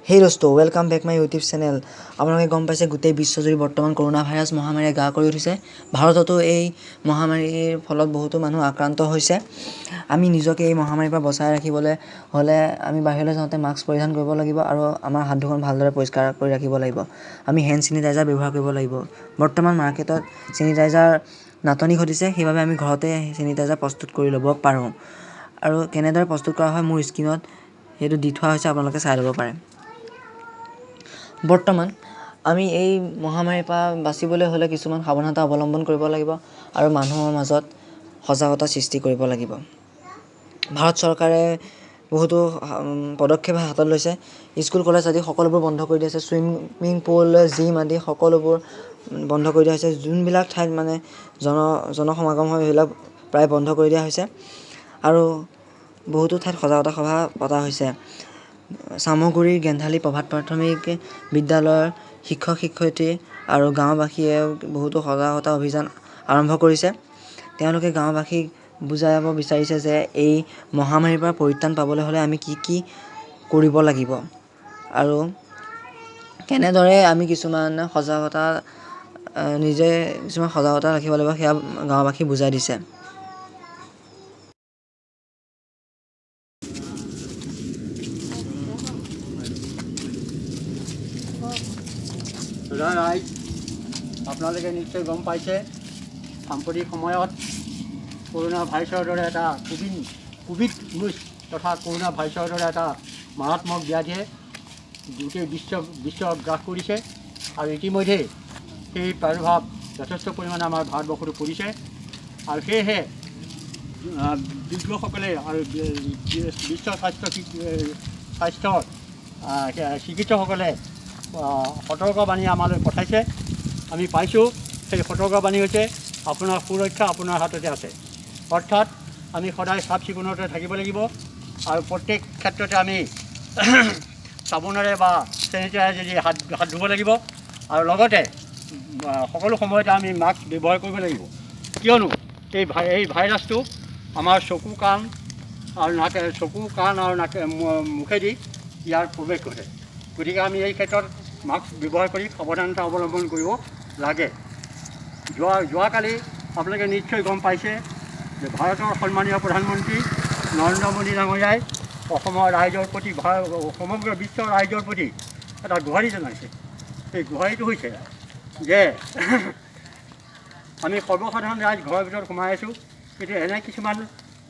Hey dosto, welcome back my YouTube channel. আপোনালোকে গম পাইছে গোটেই বিশ্বজুৰি বৰ্তমান কৰোনা ভাইৰাছ মহামাৰীয়ে গা কৰি উঠিছে। ভাৰততো এই মহামাৰীৰ ফলত বহুতো মানুহ আক্ৰান্ত হৈছে। আমি নিজকে এই মহামাৰীৰ পৰা বচাই ৰাখিবলৈ হ'লে আমি বাহিৰলৈ যাওঁতে মাস্ক পৰিধান কৰিব লাগিব আৰু আমাৰ হাত দুখন ভালদৰে পৰিষ্কাৰ কৰি ৰাখিব লাগিব। আমি হেণ্ড চেনিটাইজাৰ ব্যৱহাৰ কৰিব লাগিব। বৰ্তমান মাৰ্কেটত চেনিটাইজাৰ নাটনি ঘটিছে, সেইবাবে আমি ঘৰতে চেনিটাইজাৰ প্ৰস্তুত কৰি ল'ব পাৰোঁ। আৰু কেনেদৰে প্ৰস্তুত কৰা হয় মোৰ স্ক্ৰীনত সেইটো দি থোৱা হৈছে, আপোনালোকে চাই ল'ব পাৰে। বৰ্তমান আমি এই মহামাৰীৰ পৰা বাচিবলৈ হ'লে কিছুমান সাৱধানতা অৱলম্বন কৰিব লাগিব আৰু মানুহৰ মাজত সজাগতা সৃষ্টি কৰিব লাগিব। ভাৰত চৰকাৰে বহুতো পদক্ষেপ হাতত লৈছে। স্কুল কলেজ আদি সকলোবোৰ বন্ধ কৰি দিয়া হৈছে। ছুইমিং পুল, জিম আদি সকলোবোৰ বন্ধ কৰি দিয়া হৈছে। যোনবিলাক ঠাইত মানে জনসমাগম হয় সেইবিলাক প্ৰায় বন্ধ কৰি দিয়া হৈছে আৰু বহুতো ঠাইত সজাগতা সভা পতা হৈছে। চামগুৰিৰ গেন্ধালী প্ৰভাত প্ৰাথমিক বিদ্যালয়ৰ শিক্ষক শিক্ষয়িত্ৰী আৰু গাঁওবাসীয়ে বহুতো সজাগতা অভিযান আৰম্ভ কৰিছে। তেওঁলোকে গাঁওবাসীক বুজাব বিচাৰিছে যে এই মহামাৰীৰ পৰা পৰিত্ৰাণ পাবলৈ হ'লে আমি কি কৰিব লাগিব আৰু কেনেদৰে আমি কিছুমান সজাগতা ৰাখিব লাগিব সেয়া গাঁওবাসীক বুজাই দিছে। ৰাইজ আপোনালোকে নিশ্চয় গম পাইছে, সাম্প্ৰতিক সময়ত কৰোনা ভাইৰাছৰ দৰে এটা কোভিড-19 তথা কৰোনা ভাইৰাছৰ দৰে এটা মাৰাত্মক ব্যাধিয়ে গোটেই বিশ্ব গ্ৰাস কৰিছে আৰু ইতিমধ্যেই সেই প্ৰাদুৰ্ভাৱ যথেষ্ট পৰিমাণে আমাৰ ভাৰতবৰ্ষতো পৰিছে আৰু সেয়েহে বিজ্ঞসকলে আৰু বিশ্ব স্বাস্থ্যৰ চিকিৎসকসকলে সতৰ্কবাণী আমালৈ পঠাইছে। আমি পাইছোঁ সেই সতৰ্কবাণী হৈছে আপোনাৰ সুৰক্ষা আপোনাৰ হাততে আছে। অৰ্থাৎ আমি সদায় চাফ চিকুণতে থাকিব লাগিব আৰু প্ৰত্যেক ক্ষেত্ৰতে আমি চাবোনেৰে বা চেনিটাইজাৰেদি হাত ধুব লাগিব আৰু লগতে সকলো সময়তে আমি মাস্ক ব্যৱহাৰ কৰিব লাগিব, কিয়নো এই ভাইৰাছটো আমাৰ চকু কাণ আৰু মুখেদি ইয়াৰ প্ৰৱেশ ঘটে। গতিকে আমি এই ক্ষেত্ৰত মাস্ক ব্যৱহাৰ কৰি সাৱধানতা অৱলম্বন কৰিব লাগে। যোৱাকালি আপোনালোকে নিশ্চয় গম পাইছে যে ভাৰতৰ সন্মানীয় প্ৰধানমন্ত্ৰী নৰেন্দ্ৰ মোদী ডাঙৰীয়াই অসমৰ ৰাইজৰ প্ৰতি সমগ্ৰ বিশ্বৰ ৰাইজৰ প্ৰতি এটা গুহাৰি জনাইছে। সেই গুহাৰিটো হৈছে যে আমি সৰ্বসাধাৰণ ৰাইজ ঘৰৰ ভিতৰত সোমাই আছোঁ, কিন্তু এনে কিছুমান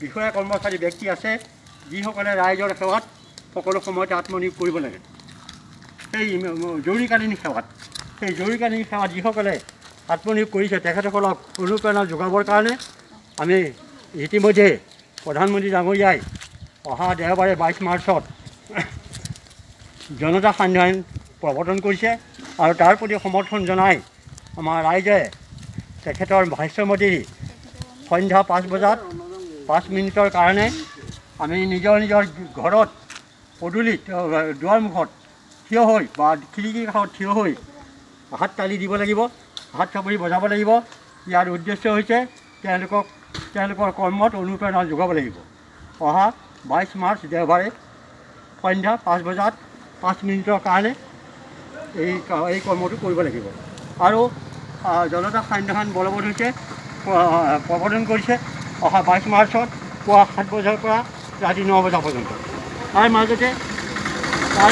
বিষয়া কৰ্মচাৰী ব্যক্তি আছে যিসকলে ৰাইজৰ সেৱাত সকলো সময়তে আত্মনিয়োগ কৰিব লাগে। সেই জৰুৰীকালীন সেৱাত যিসকলে আত্মনিয়োগ কৰিছে তেখেতসকলক অনুপ্ৰেৰণা যোগাবৰ কাৰণে আমি ইতিমধ্যে প্ৰধানমন্ত্ৰী ডাঙৰীয়াই অহা দেওবাৰে 22 মাৰ্চত জনতা সান্ধ্য আইন প্ৰৱৰ্তন কৰিছে আৰু তাৰ প্ৰতি সমৰ্থন জনাই আমাৰ ৰাইজে তেখেতৰ ভাষ্যমতে সন্ধ্যা 5 বজাত 5 মিনিটৰ কাৰণে আমি নিজৰ ঘৰত পদূলিত দুৱাৰমুখত থিয় হৈ বা খিৰিকীৰ কাষত থিয় হৈ হাত তালি দিব লাগিব, হাত চাপৰি বজাব লাগিব। ইয়াৰ উদ্দেশ্য হৈছে তেওঁলোকৰ কৰ্মত অনুপ্ৰেৰণা যোগাব লাগিব। অহা 22 মাৰ্চ দেওবাৰে সন্ধ্যা 5 বজাত 5 মিনিটৰ কাৰণে এই কৰ্মটো কৰিব লাগিব। আৰু জনতা সান্ধ্য আইন প্ৰৱৰ্তন কৰিছে অহা 22 মাৰ্চত পুৱা 7 বজাৰ পৰা ৰাতি 9 বজা পৰ্যন্ত। তাৰ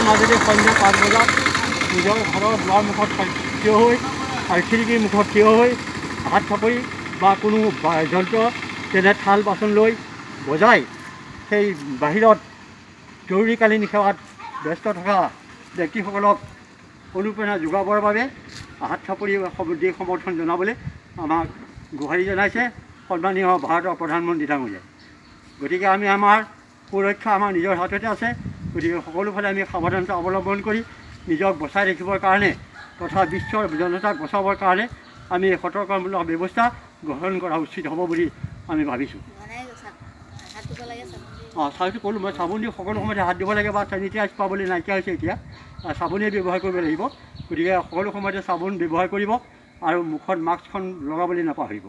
মাজতে সন্ধ্যা 5 বজাত নিজৰ ঘৰৰ দুৱাৰমুখত থিয় হৈ আৰু খিৰিকীৰ মুখত থিয় হৈ হাত চাপৰি বা কোনো যন্ত্ৰ যেনে থাল বাচন লৈ বজাই সেই বাহিৰত জৰুৰীকালীন সেৱাত ব্যস্ত থকা ব্যক্তিসকলক অনুপ্ৰেৰণা যোগাবৰ বাবে হাত চাপৰি দি সমৰ্থন জনাবলৈ আমাক গুহাৰি জনাইছে সন্মানীয় ভাৰতৰ প্ৰধানমন্ত্ৰী ডাঙৰীয়াই। গতিকে আমাৰ সুৰক্ষা আমাৰ নিজৰ হাততে আছে। গতিকে সকলোফালে আমি সাৱধানতা অৱলম্বন কৰি নিজক বচাই ৰাখিবৰ কাৰণে তথা বিশ্বৰ জনতাক বচাবৰ কাৰণে আমি সতৰ্কতামূলক ব্যৱস্থা গ্ৰহণ কৰা উচিত হ'ব বুলি আমি ভাবিছোঁ। ক'লোঁ মই চাবোন দি সকলো সময়তে হাত দিব লাগে বা চেনিটাইজ পাবলৈ নাইকিয়া হৈছে এতিয়া, চাবোনেই ব্যৱহাৰ কৰিব লাগিব। গতিকে সকলো সময়তে চাবোন ব্যৱহাৰ কৰিব আৰু মুখত মাস্কখন লগাবলৈ নাপাহৰিব।